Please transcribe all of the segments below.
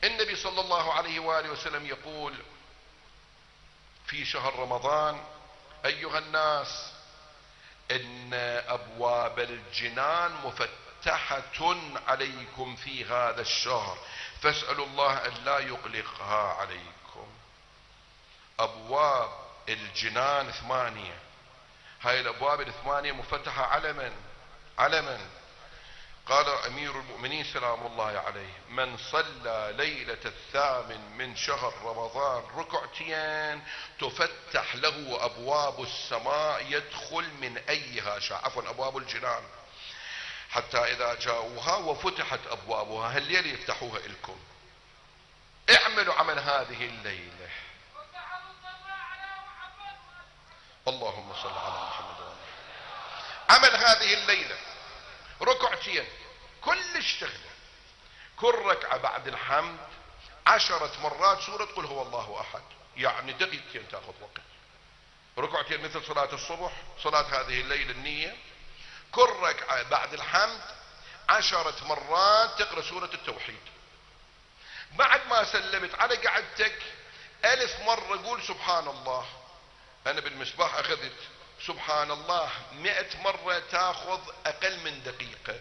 النبي صلى الله عليه وآله وسلم يقول في شهر رمضان: أيها الناس، إن أبواب الجنان مفتحة عليكم في هذا الشهر، فاسألوا الله أن لا يغلقها عليكم. أبواب الجنان 8. هاي الأبواب 8 مفتحة على من؟ قال أمير المؤمنين سلام الله عليه: من صلى ليلة 8 من شهر رمضان ركعتين تفتح له أبواب السماء يدخل من أيها شاء. عفوا، أبواب الجنان، حتى إذا جاءوها وفتحت أبوابها هالليلة يفتحوها لكم. اعملوا عمل هذه الليلة. اللهم صل على محمد. عمل هذه الليلة ركعتين كل اشتغله، كل ركعة بعد الحمد 10 مرات سورة قل هو الله أحد، يعني دقيقتين تأخذ وقت. ركعتين مثل صلاة الصبح، صلاة هذه الليلة النية. كل ركعة بعد الحمد 10 مرات تقرأ سورة التوحيد. بعد ما سلمت على قعدتك 1000 مرة قول سبحان الله. أنا بالمصباح أخذت سبحان الله 100 مرة تاخذ أقل من دقيقة،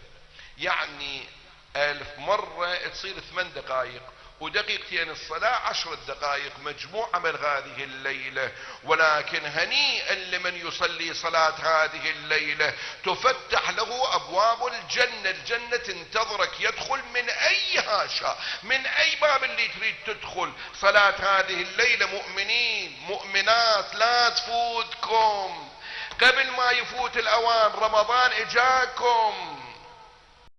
يعني 1000 مرة تصير 8 دقائق، ودقيقتين الصلاة 10 دقائق. مجموع عمل هذه الليلة. ولكن هنيئا لمن يصلي صلاة هذه الليلة تفتح له أبواب الجنة. الجنة تنتظرك، يدخل من أيها شاء، من أي باب اللي تريد تدخل. صلاة هذه الليلة مؤمنين مؤمنات لا تفوتكم قبل ما يفوت الأوان. رمضان إجاكم،